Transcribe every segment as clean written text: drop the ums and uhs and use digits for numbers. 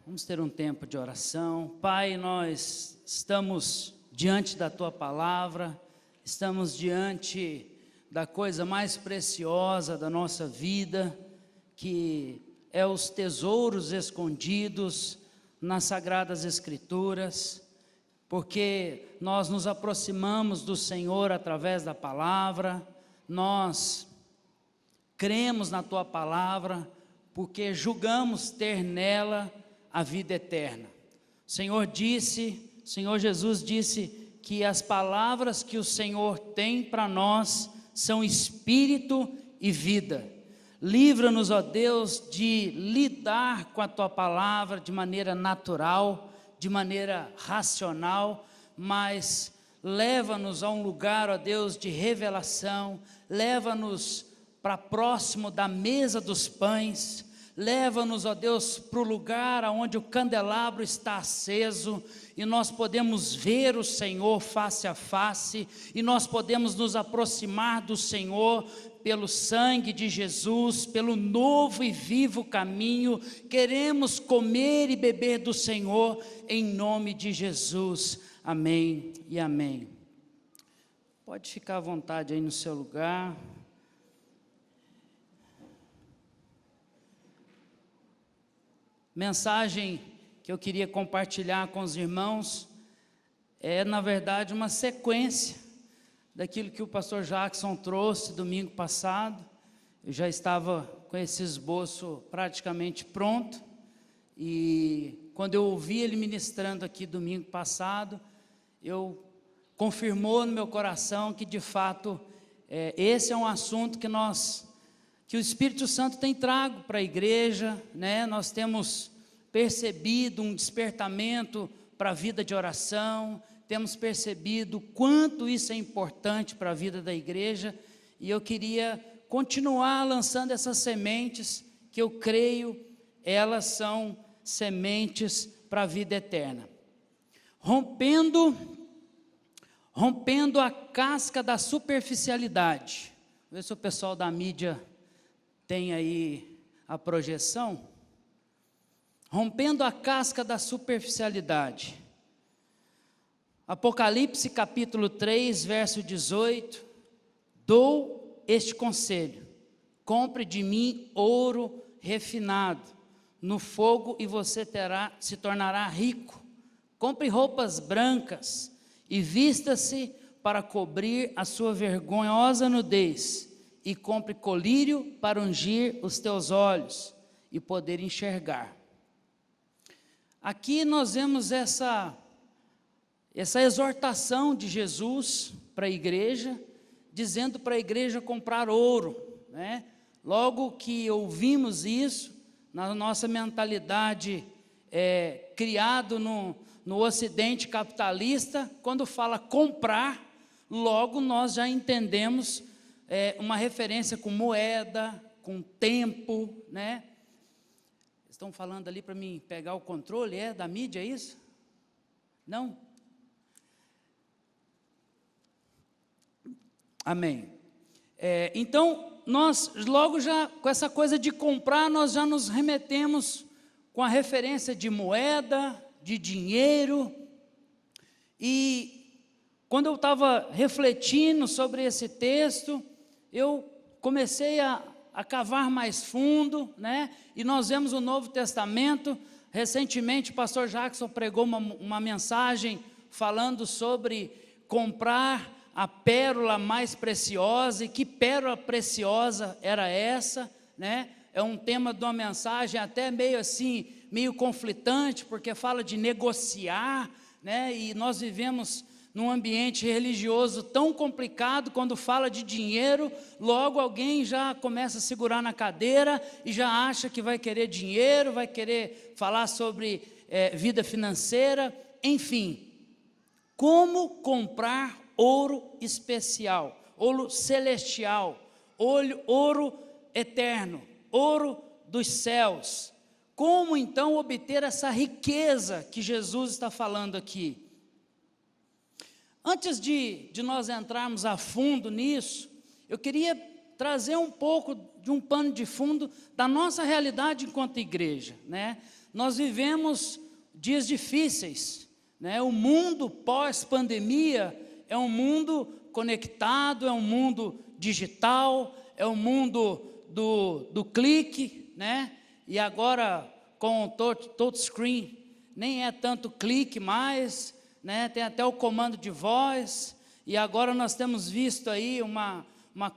Vamos ter um tempo de oração. Pai, nós estamos diante da Tua Palavra, estamos diante da coisa mais preciosa da nossa vida, que é os tesouros escondidos nas Sagradas Escrituras, porque nós nos aproximamos do Senhor através da Palavra, nós cremos na Tua Palavra, porque julgamos ter nela a vida eterna. O Senhor Jesus disse que as palavras que o Senhor tem para nós são espírito e vida. Livra-nos, ó Deus, de lidar com a Tua Palavra de maneira natural, de maneira racional, mas leva-nos a um lugar, ó Deus, de revelação, leva-nos para próximo da mesa dos pães, leva-nos, ó Deus, para o lugar onde o candelabro está aceso, e nós podemos ver o Senhor face a face, e nós podemos nos aproximar do Senhor pelo sangue de Jesus, pelo novo e vivo caminho. Queremos comer e beber do Senhor, em nome de Jesus, amém e amém. Pode ficar à vontade aí no seu lugar. Mensagem que eu queria compartilhar com os irmãos é, na verdade, uma sequência daquilo que o pastor Jackson trouxe domingo passado. Eu já estava com esse esboço praticamente pronto, e quando eu ouvi ele ministrando aqui domingo passado, confirmou no meu coração que de fato esse é um assunto que o Espírito Santo tem trago para a igreja, né? Nós temos percebido um despertamento para a vida de oração, temos percebido quanto isso é importante para a vida da igreja, e eu queria continuar lançando essas sementes, que eu creio, elas são sementes para a vida eterna. Rompendo a casca da superficialidade. Vê se o pessoal da mídia tem aí a projeção. Rompendo a casca da superficialidade. Apocalipse capítulo 3, verso 18. Dou este conselho: compre de mim ouro refinado no fogo, e você se tornará rico. Compre roupas brancas e vista-se para cobrir a sua vergonhosa nudez, e compre colírio para ungir os teus olhos e poder enxergar. Aqui nós vemos essa exortação de Jesus para a igreja, dizendo para a igreja comprar ouro, né? Logo que ouvimos isso, na nossa mentalidade criado no ocidente capitalista, quando fala comprar, logo nós já entendemos uma referência com moeda, com tempo, né? Estão falando ali para mim pegar o controle, da mídia, é isso? Não? Amém. Então, nós logo já, com essa coisa de comprar, nós já nos remetemos com a referência de moeda, de dinheiro. E quando eu estava refletindo sobre esse texto, eu comecei a cavar mais fundo, né? E nós vemos o Novo Testamento. Recentemente o pastor Jackson pregou uma mensagem falando sobre comprar a pérola mais preciosa. E que pérola preciosa era essa, né? É um tema de uma mensagem até meio assim, meio conflitante, porque fala de negociar, né? E nós vivemos num ambiente religioso tão complicado. Quando fala de dinheiro, logo alguém já começa a segurar na cadeira e já acha que vai querer dinheiro, vai querer falar sobre vida financeira, enfim. Como comprar ouro especial, ouro celestial, ouro eterno, ouro dos céus? Como então obter essa riqueza que Jesus está falando aqui? Antes de nós entrarmos a fundo nisso, eu queria trazer um pouco de um pano de fundo da nossa realidade enquanto igreja, né? Nós vivemos dias difíceis, né? O mundo pós-pandemia é um mundo conectado, é um mundo digital, é um mundo do clique, né? E agora com o touchscreen, nem é tanto clique mais, né? Tem até o comando de voz, e agora nós temos visto aí uma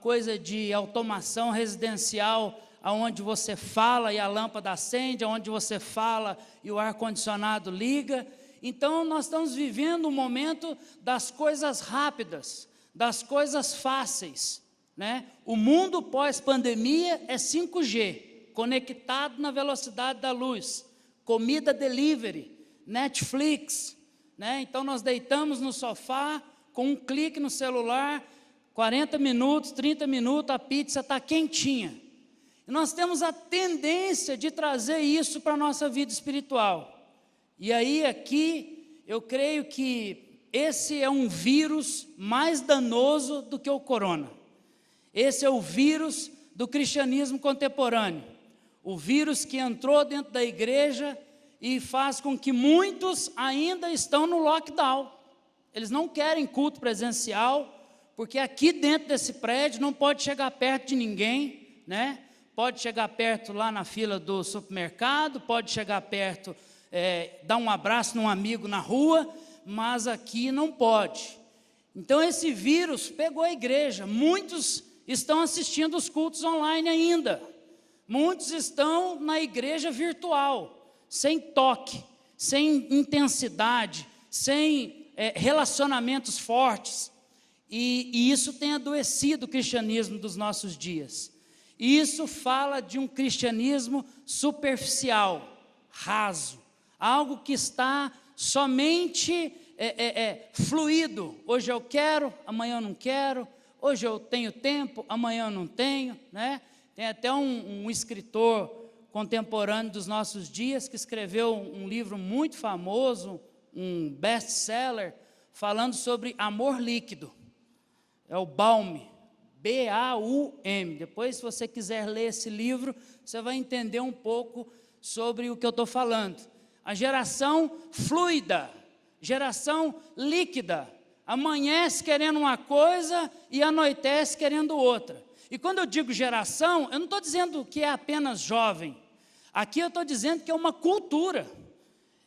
coisa de automação residencial, onde você fala e a lâmpada acende, onde você fala e o ar-condicionado liga. Então nós estamos vivendo um momento das coisas rápidas, das coisas fáceis, né? O mundo pós-pandemia é 5G, conectado na velocidade da luz, comida delivery, Netflix, né? Então nós deitamos no sofá, com um clique no celular, 40 minutos, 30 minutos, a pizza está quentinha. E nós temos a tendência de trazer isso para a nossa vida espiritual. E aí aqui, eu creio que esse é um vírus mais danoso do que o corona. Esse é o vírus do cristianismo contemporâneo. O vírus que entrou dentro da igreja e faz com que muitos ainda estão no lockdown. Eles não querem culto presencial, porque aqui dentro desse prédio não pode chegar perto de ninguém, né? Pode chegar perto lá na fila do supermercado, pode chegar perto, dar um abraço num amigo na rua, mas aqui não pode. Então esse vírus pegou a igreja, muitos estão assistindo os cultos online ainda, muitos estão na igreja virtual, sem toque, sem intensidade, sem relacionamentos fortes, e isso tem adoecido o cristianismo dos nossos dias. Isso fala de um cristianismo superficial, raso, algo que está somente fluido. Hoje eu quero, amanhã eu não quero, hoje eu tenho tempo, amanhã eu não tenho, né? Tem até um escritor contemporâneo dos nossos dias que escreveu um livro muito famoso, um best-seller, falando sobre amor líquido. É o Baum, B-A-U-M. Depois, se você quiser ler esse livro, você vai entender um pouco sobre o que eu estou falando. A geração fluida, geração líquida, amanhece querendo uma coisa e anoitece querendo outra. E quando eu digo geração, eu não estou dizendo que é apenas jovem. Aqui eu estou dizendo que é uma cultura.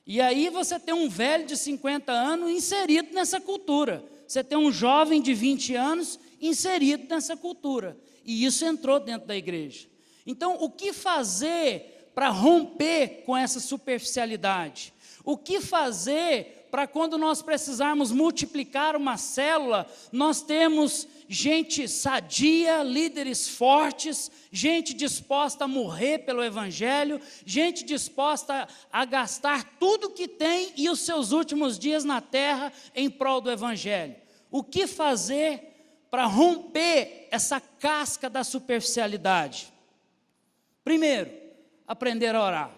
E aí você tem um velho de 50 anos inserido nessa cultura. Você tem um jovem de 20 anos inserido nessa cultura. E isso entrou dentro da igreja. Então, o que fazer para romper com essa superficialidade? O que fazer para quando nós precisarmos multiplicar uma célula, nós temos gente sadia, líderes fortes, gente disposta a morrer pelo Evangelho, gente disposta a gastar tudo que tem e os seus últimos dias na terra em prol do Evangelho? O que fazer para romper essa casca da superficialidade? Primeiro, aprender a orar.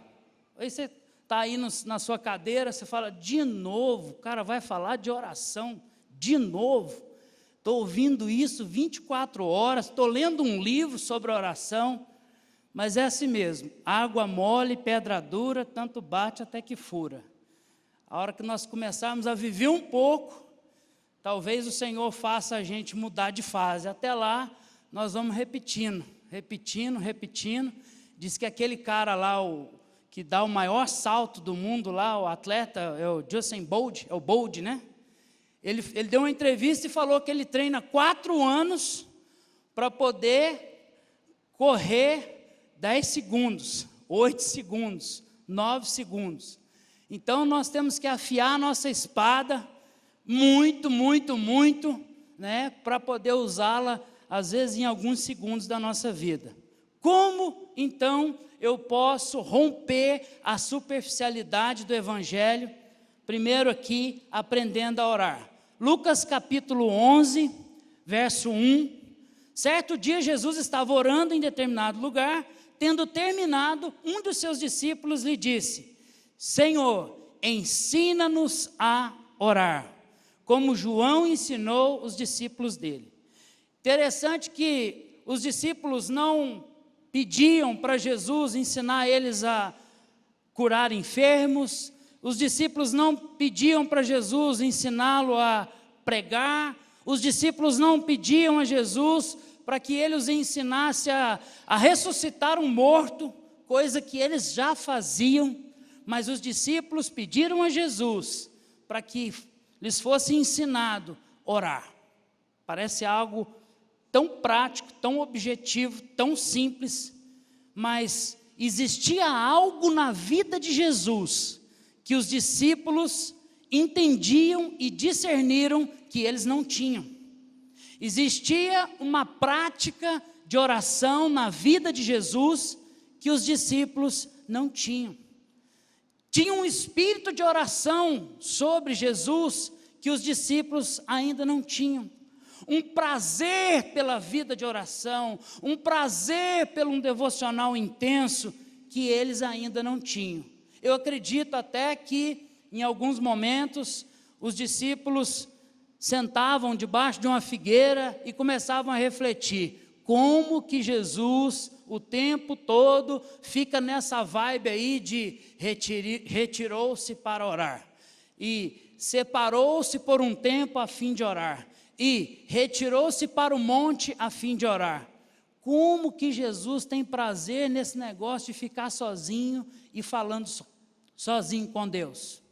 Aí você está aí na sua cadeira, você fala, de novo, o cara vai falar de oração, de novo. Estou ouvindo isso 24 horas, estou lendo um livro sobre oração, mas é assim mesmo, água mole, pedra dura, tanto bate até que fura. A hora que nós começarmos a viver um pouco, talvez o Senhor faça a gente mudar de fase. Até lá, nós vamos repetindo. Diz que aquele cara lá, que dá o maior salto do mundo lá, o atleta, é o Usain Bolt, é o Bolt, né? Ele deu uma entrevista e falou que ele treina 4 anos para poder correr 10 segundos, 8 segundos, 9 segundos. Então, nós temos que afiar a nossa espada muito, né, para poder usá-la, às vezes, em alguns segundos da nossa vida. Como, então, eu posso romper a superficialidade do Evangelho? Primeiro aqui, aprendendo a orar. Lucas capítulo 11, verso 1. Certo dia, Jesus estava orando em determinado lugar, tendo terminado, um dos seus discípulos lhe disse, Senhor, ensina-nos a orar, como João ensinou os discípulos dele. Interessante que os discípulos não pediam para Jesus ensinar eles a curar enfermos, os discípulos não pediam para Jesus ensiná-lo a pregar, os discípulos não pediam a Jesus para que ele os ensinasse a ressuscitar um morto, coisa que eles já faziam, mas os discípulos pediram a Jesus para que lhes fosse ensinado a orar. Parece algo tão prático, tão objetivo, tão simples, mas existia algo na vida de Jesus que os discípulos entendiam e discerniram que eles não tinham. Existia uma prática de oração na vida de Jesus que os discípulos não tinham. Tinha um espírito de oração sobre Jesus que os discípulos ainda não tinham. Um prazer pela vida de oração, um prazer pelo um devocional intenso que eles ainda não tinham. Eu acredito até que, em alguns momentos, os discípulos sentavam debaixo de uma figueira e começavam a refletir como que Jesus, o tempo todo, fica nessa vibe aí de retirou-se para orar, e separou-se por um tempo a fim de orar, e retirou-se para o monte a fim de orar. Como que Jesus tem prazer nesse negócio de ficar sozinho e falando sozinho com Deus?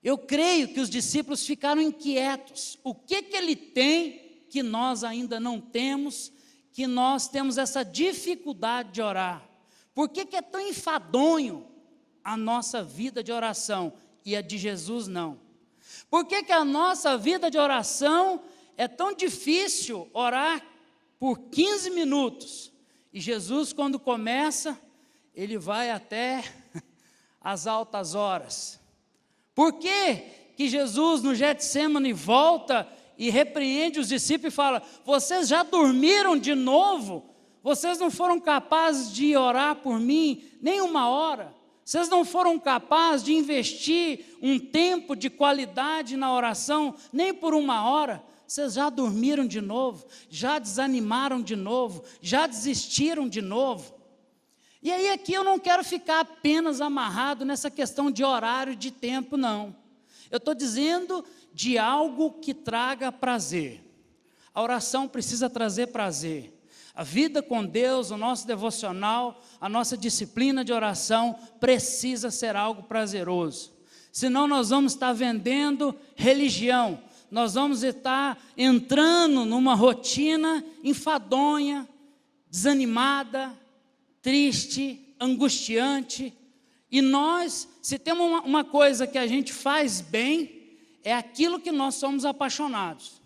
Eu creio que os discípulos ficaram inquietos. O que ele tem que nós ainda não temos, que nós temos essa dificuldade de orar? Por que é tão enfadonho a nossa vida de oração e a de Jesus não? Por que a nossa vida de oração é tão difícil orar por 15 minutos? E Jesus, quando começa, ele vai até as altas horas. Por que Jesus no Getsêmani volta e repreende os discípulos e fala: vocês já dormiram de novo? Vocês não foram capazes de orar por mim nem uma hora? Vocês não foram capazes de investir um tempo de qualidade na oração nem por uma hora? Vocês já dormiram de novo? Já desanimaram de novo? Já desistiram de novo? E aí aqui eu não quero ficar apenas amarrado nessa questão de horário, de tempo, não. Eu estou dizendo de algo que traga prazer. A oração precisa trazer prazer. A vida com Deus, o nosso devocional, a nossa disciplina de oração precisa ser algo prazeroso. Senão nós vamos estar vendendo religião, nós vamos estar entrando numa rotina enfadonha, desanimada, triste, angustiante. E nós, se temos uma coisa que a gente faz bem, é aquilo que nós somos apaixonados.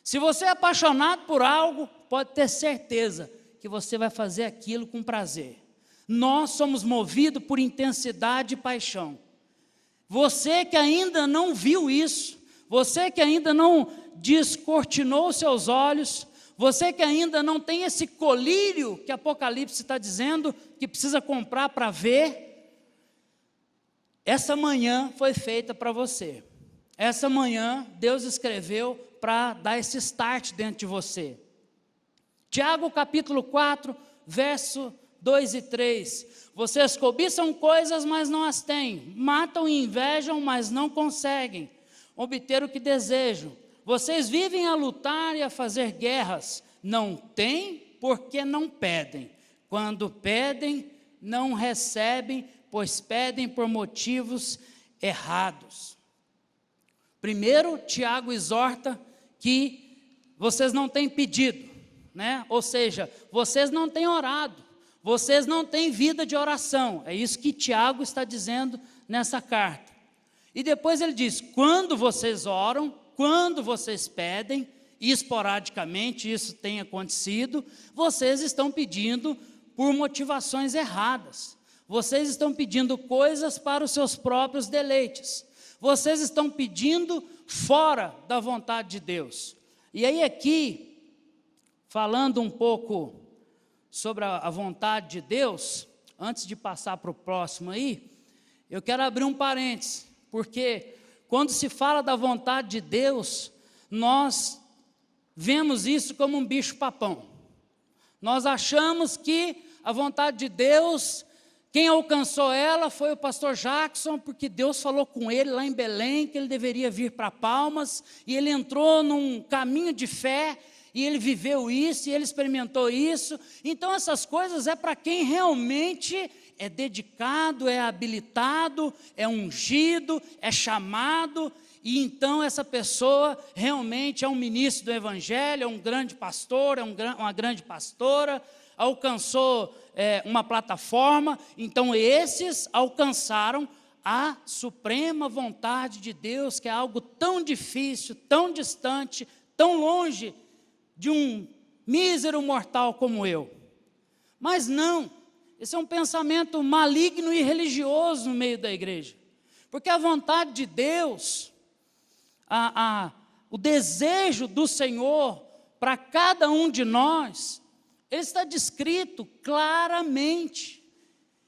Se você é apaixonado por algo, pode ter certeza que você vai fazer aquilo com prazer. Nós somos movidos por intensidade e paixão. Você que ainda não viu isso, você que ainda não descortinou seus olhos, você que ainda não tem esse colírio que Apocalipse está dizendo que precisa comprar para ver, essa manhã foi feita para você. Essa manhã Deus escreveu para dar esse start dentro de você. Tiago capítulo 4, verso 2 e 3. Vocês cobiçam coisas, mas não as têm. Matam e invejam, mas não conseguem obter o que desejam. Vocês vivem a lutar e a fazer guerras. Não têm porque não pedem. Quando pedem, não recebem, pois pedem por motivos errados. Primeiro, Tiago exorta que vocês não têm pedido, né? Ou seja, vocês não têm orado, vocês não têm vida de oração. É isso que Tiago está dizendo nessa carta. E depois ele diz: quando vocês oram, quando vocês pedem, e esporadicamente isso tem acontecido, vocês estão pedindo por motivações erradas. Vocês estão pedindo coisas para os seus próprios deleites. Vocês estão pedindo fora da vontade de Deus. E aí aqui, falando um pouco sobre a vontade de Deus, antes de passar para o próximo aí, eu quero abrir um parênteses, porque quando se fala da vontade de Deus, nós vemos isso como um bicho-papão. Nós achamos que a vontade de Deus Quem alcançou ela foi o pastor Jackson, porque Deus falou com ele lá em Belém, que ele deveria vir para Palmas, e ele entrou num caminho de fé, e ele viveu isso, e ele experimentou isso. Então essas coisas é para quem realmente é dedicado, é habilitado, é ungido, é chamado, e então essa pessoa realmente é um ministro do Evangelho, é um grande pastor, é uma grande pastora, alcançou uma plataforma. Então esses alcançaram a suprema vontade de Deus, que é algo tão difícil, tão distante, tão longe de um mísero mortal como eu. Mas não, esse é um pensamento maligno e religioso no meio da igreja, porque a vontade de Deus, o desejo do Senhor para cada um de nós, ele está descrito claramente,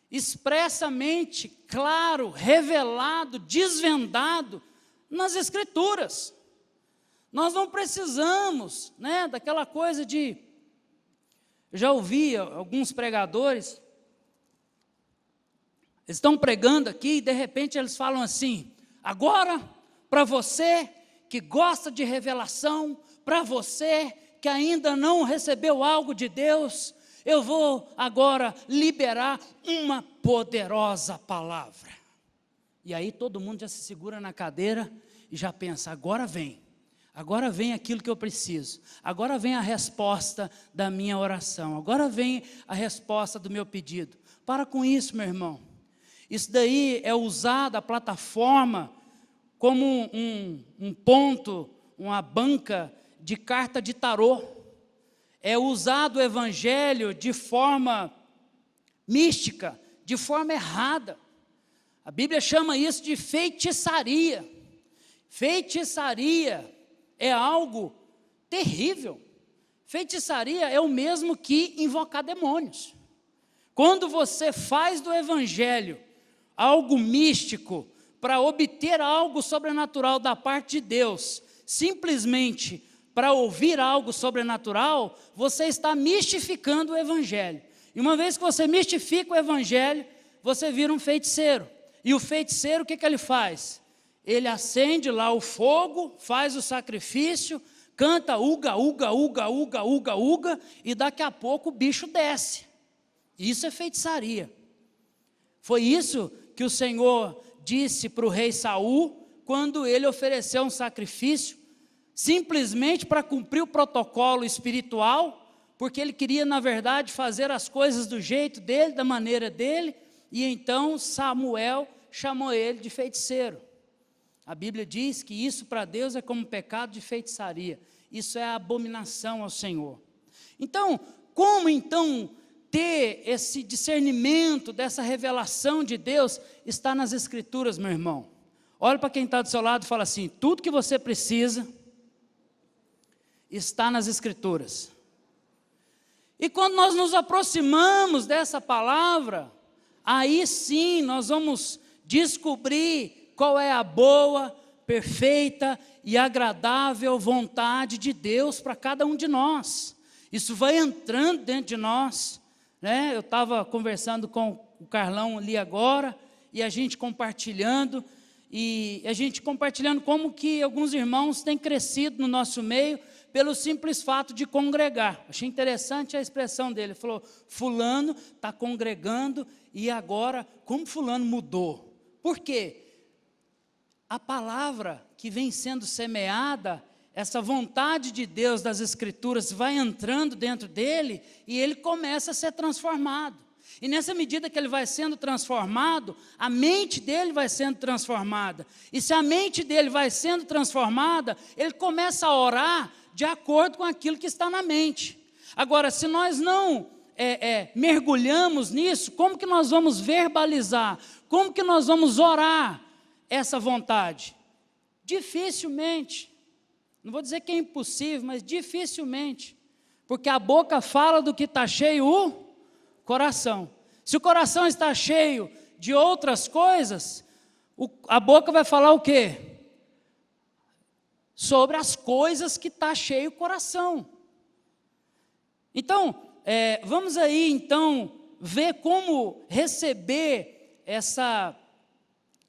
expressamente, claro, revelado, desvendado nas Escrituras. Nós não precisamos, daquela coisa de... Eu já ouvi alguns pregadores, eles estão pregando aqui e de repente eles falam assim: agora, para você que gosta de revelação, para você que ainda não recebeu algo de Deus, eu vou agora liberar uma poderosa palavra. E aí todo mundo já se segura na cadeira e já pensa: agora vem aquilo que eu preciso, agora vem a resposta da minha oração, agora vem a resposta do meu pedido. Para com isso, meu irmão. Isso daí é usado, a plataforma, como um ponto, uma banca de carta de tarô. É usado o Evangelho de forma mística, de forma errada. A Bíblia chama isso de feitiçaria. Feitiçaria é algo terrível. Feitiçaria é o mesmo que invocar demônios. Quando você faz do Evangelho algo místico, para obter algo sobrenatural da parte de Deus, simplesmente para ouvir algo sobrenatural, você está mistificando o Evangelho. E uma vez que você mistifica o Evangelho, você vira um feiticeiro. E o feiticeiro, o que ele faz? Ele acende lá o fogo, faz o sacrifício, canta uga, uga, uga, uga, uga, uga, e daqui a pouco o bicho desce. Isso é feitiçaria. Foi isso que o Senhor disse para o rei Saul, quando ele ofereceu um sacrifício, simplesmente para cumprir o protocolo espiritual, porque ele queria, na verdade, fazer as coisas do jeito dele, da maneira dele, e então Samuel chamou ele de feiticeiro. A Bíblia diz que isso para Deus é como pecado de feitiçaria, isso é abominação ao Senhor. Então, como então ter esse discernimento dessa revelação de Deus? Está nas Escrituras, meu irmão. Olha para quem está do seu lado e fala assim: tudo que você precisa está nas Escrituras. E quando nós nos aproximamos dessa palavra, aí sim nós vamos descobrir qual é a boa, perfeita e agradável vontade de Deus para cada um de nós. Isso vai entrando dentro de nós. Eu estava conversando com o Carlão ali agora, e a gente compartilhando como que alguns irmãos têm crescido no nosso meio, pelo simples fato de congregar. Achei interessante a expressão dele. Ele falou: fulano está congregando, e agora, como fulano mudou? Por quê? A palavra que vem sendo semeada, essa vontade de Deus das Escrituras vai entrando dentro dele, e ele começa a ser transformado. E nessa medida que ele vai sendo transformado, a mente dele vai sendo transformada. E se a mente dele vai sendo transformada, ele começa a orar de acordo com aquilo que está na mente. Agora, se nós não mergulhamos nisso, como que nós vamos verbalizar? Como que nós vamos orar essa vontade? Dificilmente. Não vou dizer que é impossível, mas dificilmente. Porque a boca fala do que está cheio o coração. Se o coração está cheio de outras coisas, a boca vai falar o quê? Sobre as coisas que está cheio o coração. Então, vamos aí então ver como receber essa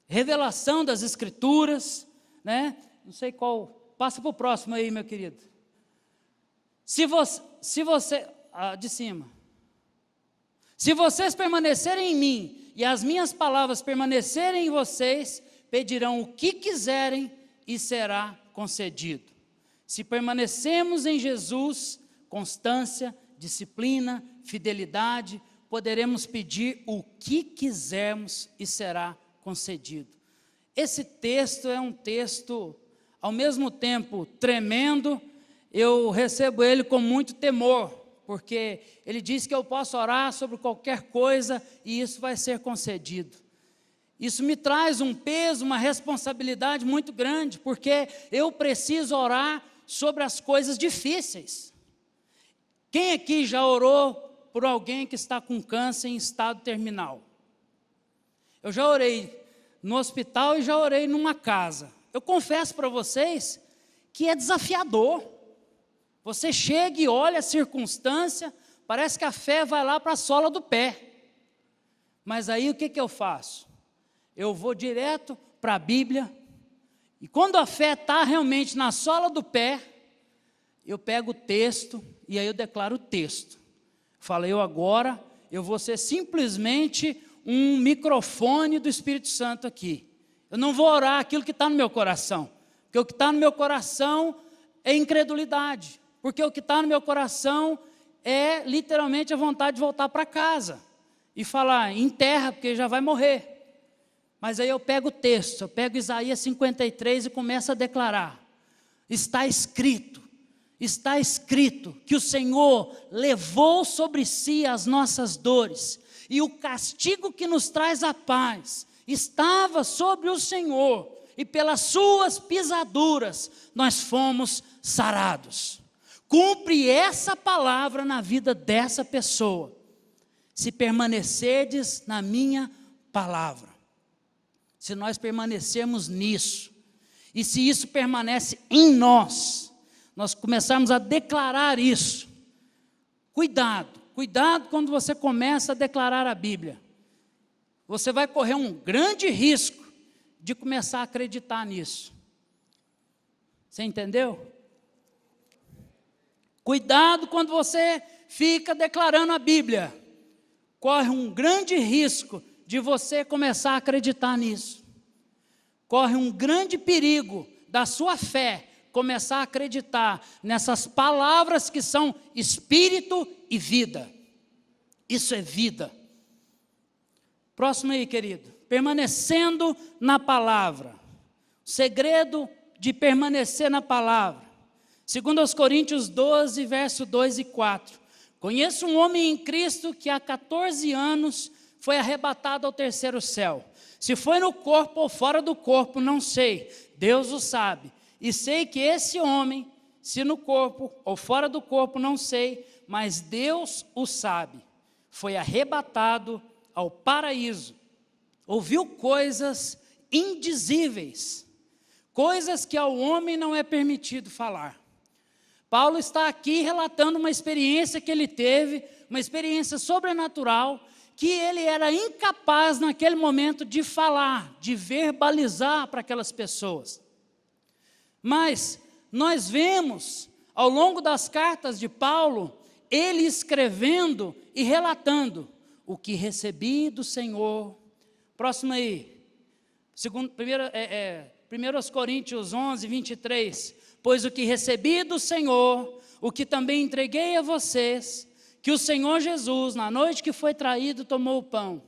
revelação das Escrituras, né? Não sei qual, passa para o próximo aí, meu querido. Se você de cima. Se vocês permanecerem em mim e as minhas palavras permanecerem em vocês, pedirão o que quiserem e será concedido. Se permanecemos em Jesus, constância, disciplina, fidelidade, poderemos pedir o que quisermos e será concedido. Esse texto é um texto, ao mesmo tempo, tremendo. Eu recebo ele com muito temor, porque ele diz que eu posso orar sobre qualquer coisa e isso vai ser concedido. Isso me traz um peso, uma responsabilidade muito grande, porque eu preciso orar sobre as coisas difíceis. Quem aqui já orou por alguém que está com câncer em estado terminal? Eu já orei no hospital e já orei numa casa. Eu confesso para vocês que é desafiador. Você chega e olha a circunstância, parece que a fé vai lá para a sola do pé. Mas aí o que eu faço? Eu vou direto para a Bíblia, e quando a fé está realmente na sola do pé, eu pego o texto, e aí eu declaro o texto. Falei, eu vou ser simplesmente um microfone do Espírito Santo aqui. Eu não vou orar aquilo que está no meu coração, porque o que está no meu coração é incredulidade, porque o que está no meu coração é literalmente a vontade de voltar para casa e falar, enterra, porque já vai morrer. Mas aí eu pego o texto, eu pego Isaías 53 e começo a declarar, está escrito que o Senhor levou sobre si as nossas dores, e o castigo que nos traz a paz estava sobre o Senhor, e pelas suas pisaduras nós fomos sarados. Cumpre essa palavra na vida dessa pessoa, se permanecerdes na minha palavra. Se nós permanecermos nisso, e se isso permanece em nós, nós começarmos a declarar isso. Cuidado quando você começa a declarar a Bíblia. Você vai correr um grande risco de começar a acreditar nisso. Você entendeu? Cuidado quando você fica declarando a Bíblia. Corre um grande risco de você começar a acreditar nisso. Corre um grande perigo da sua fé começar a acreditar nessas palavras que são espírito e vida. Isso é vida. Próximo aí, querido. Permanecendo na palavra. O segredo de permanecer na palavra. 2 Coríntios 12, verso 2 e 4. Conheço um homem em Cristo que há 14 anos foi arrebatado ao terceiro céu. Se foi no corpo ou fora do corpo, não sei. Deus o sabe. E sei que esse homem, se no corpo ou fora do corpo, não sei, mas Deus o sabe, foi arrebatado ao paraíso. Ouviu coisas indizíveis, coisas que ao homem não é permitido falar. Paulo está aqui relatando uma experiência que ele teve, uma experiência sobrenatural, que ele era incapaz naquele momento de falar, de verbalizar para aquelas pessoas. Mas nós vemos, ao longo das cartas de Paulo, ele escrevendo e relatando o que recebi do Senhor. Próximo aí, 1 Coríntios 11, 23. Pois o que recebi do Senhor, o que também entreguei a vocês, que o Senhor Jesus, na noite que foi traído, tomou o pão.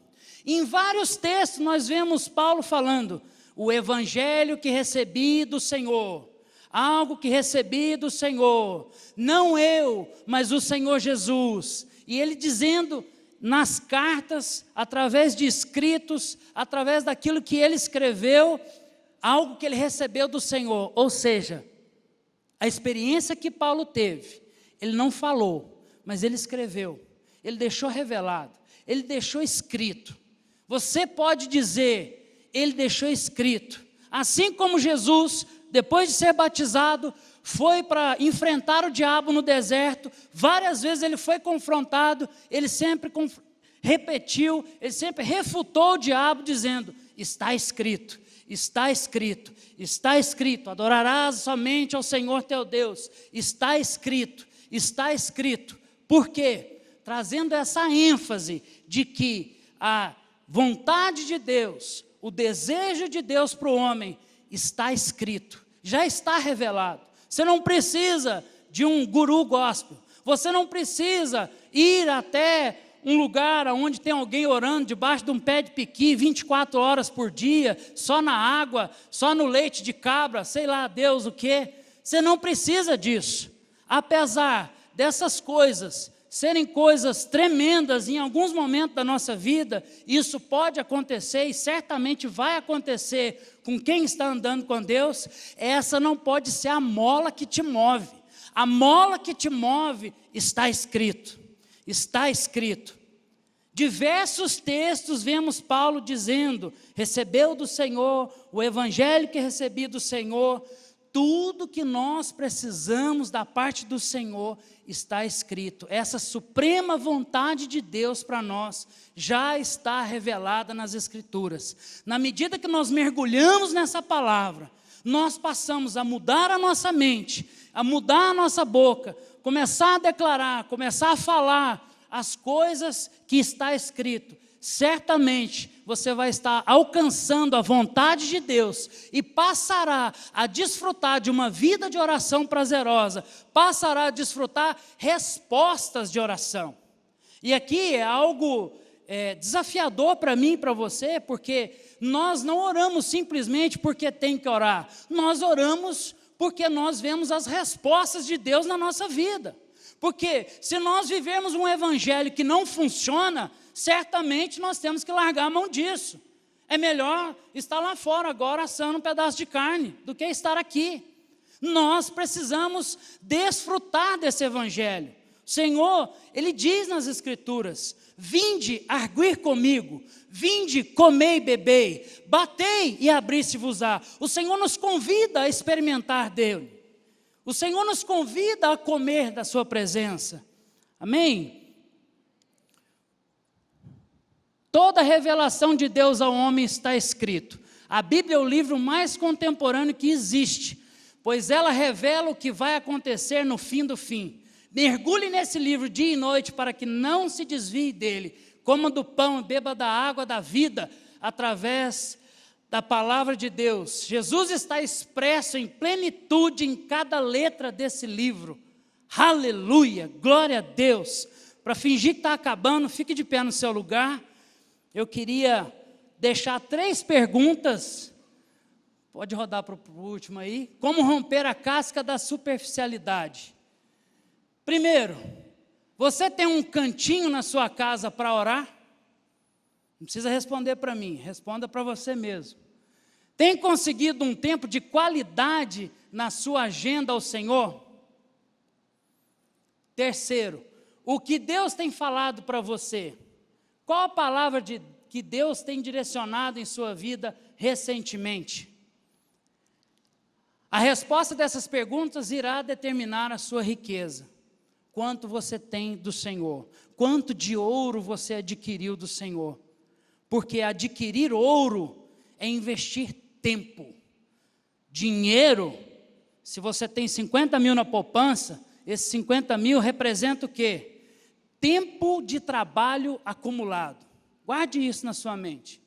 Em vários textos nós vemos Paulo falando, o evangelho que recebi do Senhor, algo que recebi do Senhor, não eu, mas o Senhor Jesus. E ele dizendo nas cartas, através de escritos, através daquilo que ele escreveu, algo que ele recebeu do Senhor. Ou seja, a experiência que Paulo teve, ele não falou, mas ele escreveu, ele deixou revelado, ele deixou escrito. Você pode dizer, ele deixou escrito. Assim como Jesus, depois de ser batizado, foi para enfrentar o diabo no deserto, várias vezes ele foi confrontado, ele sempre repetiu, ele sempre refutou o diabo dizendo: está escrito, está escrito, está escrito, adorarás somente ao Senhor teu Deus, está escrito, está escrito. Por quê? Trazendo essa ênfase de que a vontade de Deus, o desejo de Deus para o homem, está escrito, já está revelado. Você não precisa de um guru gospel, você não precisa ir até um lugar onde tem alguém orando debaixo de um pé de piqui 24 horas por dia, só na água, só no leite de cabra, sei lá Deus o que. Você não precisa disso. Apesar dessas coisas serem coisas tremendas em alguns momentos da nossa vida, isso pode acontecer e certamente vai acontecer com quem está andando com Deus. Essa não pode ser a mola que te move. A mola que te move está escrito. Está escrito. Diversos textos vemos Paulo dizendo: recebeu do Senhor, o evangelho que recebi do Senhor, tudo que nós precisamos da parte do Senhor está escrito. Essa suprema vontade de Deus para nós já está revelada nas Escrituras. Na medida que nós mergulhamos nessa palavra, nós passamos a mudar a nossa mente, a mudar a nossa boca, começar a declarar, começar a falar as coisas que está escrito. Certamente você vai estar alcançando a vontade de Deus e passará a desfrutar de uma vida de oração prazerosa, passará a desfrutar respostas de oração. E aqui é algo desafiador para mim e para você, porque nós não oramos simplesmente porque tem que orar, nós oramos porque nós vemos as respostas de Deus na nossa vida. Porque se nós vivermos um evangelho que não funciona, certamente nós temos que largar a mão disso. É melhor estar lá fora agora assando um pedaço de carne do que estar aqui. Nós precisamos desfrutar desse evangelho. O Senhor, Ele diz nas Escrituras: vinde arguir comigo, vinde comei e bebei, batei e abri-se-vos-á. O Senhor nos convida a experimentar dele. O Senhor nos convida a comer da sua presença. Amém? Toda a revelação de Deus ao homem está escrito. A Bíblia é o livro mais contemporâneo que existe, pois ela revela o que vai acontecer no fim do fim. Mergulhe nesse livro dia e noite para que não se desvie dele. Coma do pão e beba da água da vida através da palavra de Deus. Jesus está expresso em plenitude em cada letra desse livro. Aleluia, glória a Deus. Para fingir que está acabando, fique de pé no seu lugar. Eu queria deixar 3 perguntas. Pode rodar para o último aí. Como romper a casca da superficialidade? Primeiro, você tem um cantinho na sua casa para orar? Não precisa responder para mim, responda para você mesmo. Tem conseguido um tempo de qualidade na sua agenda ao Senhor? Terceiro, o que Deus tem falado para você? Qual a palavra que Deus tem direcionado em sua vida recentemente? A resposta dessas perguntas irá determinar a sua riqueza. Quanto você tem do Senhor? Quanto de ouro você adquiriu do Senhor? Porque adquirir ouro é investir tempo. Dinheiro, se você tem 50 mil na poupança, esses 50 mil representa o quê? Tempo de trabalho acumulado. Guarde isso na sua mente.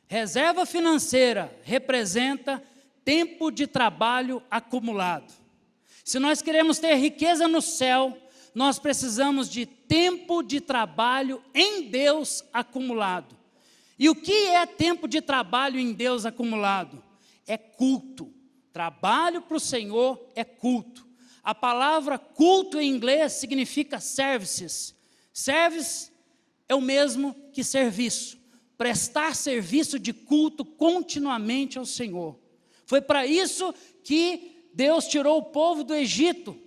Reserva financeira representa tempo de trabalho acumulado. Se nós queremos ter riqueza no céu, nós precisamos de tempo de trabalho em Deus acumulado. E o que é tempo de trabalho em Deus acumulado? É culto. Trabalho para o Senhor é culto. A palavra culto em inglês significa services. Service é o mesmo que serviço. Prestar serviço de culto continuamente ao Senhor. Foi para isso que Deus tirou o povo do Egito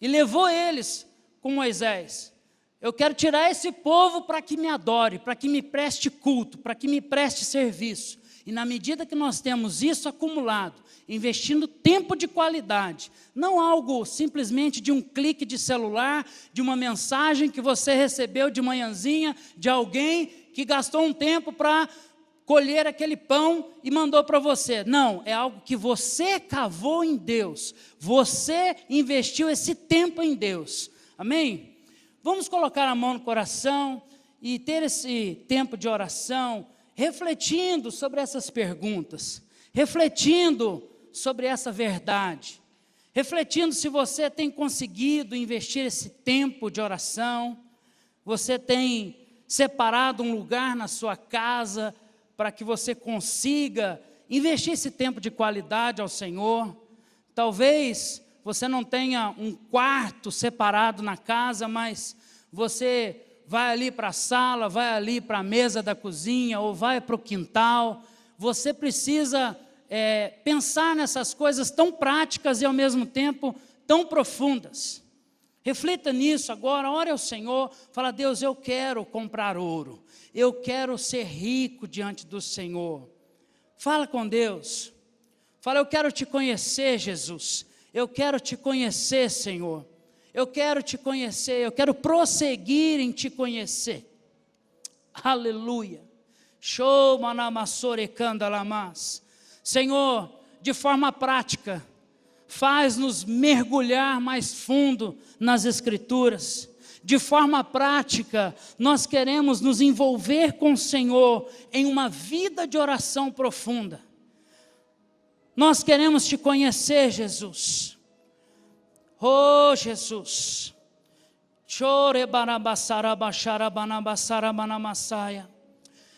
e levou eles com Moisés. Eu quero tirar esse povo para que me adore, para que me preste culto, para que me preste serviço. E na medida que nós temos isso acumulado, investindo tempo de qualidade, não algo simplesmente de um clique de celular, de uma mensagem que você recebeu de manhãzinha, de alguém que gastou um tempo para colher aquele pão e mandou para você. Não, é algo que você cavou em Deus, você investiu esse tempo em Deus. Amém? Vamos colocar a mão no coração e ter esse tempo de oração, refletindo sobre essas perguntas, refletindo sobre essa verdade, refletindo se você tem conseguido investir esse tempo de oração, você tem separado um lugar na sua casa para que você consiga investir esse tempo de qualidade ao Senhor. Talvez você não tenha um quarto separado na casa, mas você vai ali para a sala, vai ali para a mesa da cozinha, ou vai para o quintal. Você precisa pensar nessas coisas tão práticas e ao mesmo tempo tão profundas. Reflita nisso agora, ore ao Senhor, fala: Deus, eu quero comprar ouro, eu quero ser rico diante do Senhor. Fala com Deus, fala: eu quero te conhecer, Jesus, eu quero te conhecer, Senhor, eu quero te conhecer, eu quero prosseguir em te conhecer. Aleluia. Show manamasorecanda lamas. Senhor, de forma prática, faz-nos mergulhar mais fundo nas Escrituras. De forma prática, nós queremos nos envolver com o Senhor em uma vida de oração profunda. Nós queremos te conhecer, Jesus. Oh, Jesus.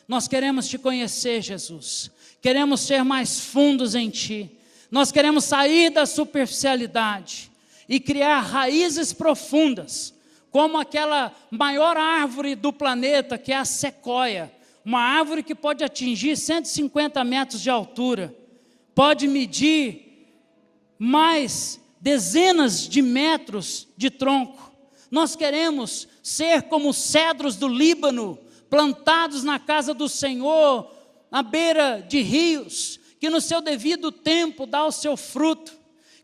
Nós queremos te conhecer, Jesus. Queremos ser mais fundos em ti. Nós queremos sair da superficialidade e criar raízes profundas, como aquela maior árvore do planeta, que é a sequoia, uma árvore que pode atingir 150 metros de altura, pode medir mais dezenas de metros de tronco. Nós queremos ser como os cedros do Líbano, plantados na casa do Senhor, à beira de rios, que no seu devido tempo dá o seu fruto.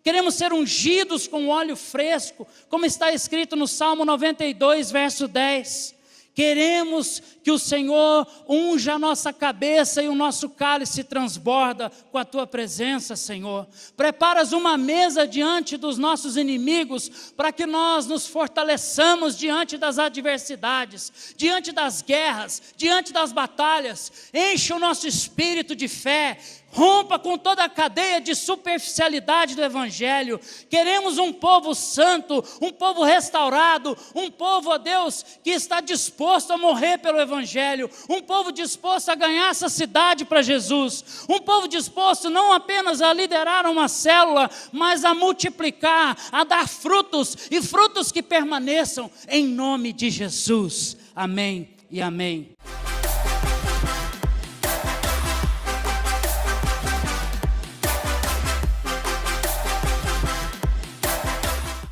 Queremos ser ungidos com óleo fresco, como está escrito no Salmo 92, verso 10. Queremos que o Senhor unja a nossa cabeça e o nosso cálice transborda com a tua presença, Senhor. Preparas uma mesa diante dos nossos inimigos para que nós nos fortaleçamos diante das adversidades, diante das guerras, diante das batalhas. Enche o nosso espírito de fé. Rompa com toda a cadeia de superficialidade do Evangelho. Queremos um povo santo, um povo restaurado, um povo, ó Deus, que está disposto a morrer pelo Evangelho, um povo disposto a ganhar essa cidade para Jesus, um povo disposto não apenas a liderar uma célula, mas a multiplicar, a dar frutos, e frutos que permaneçam, em nome de Jesus. Amém e amém.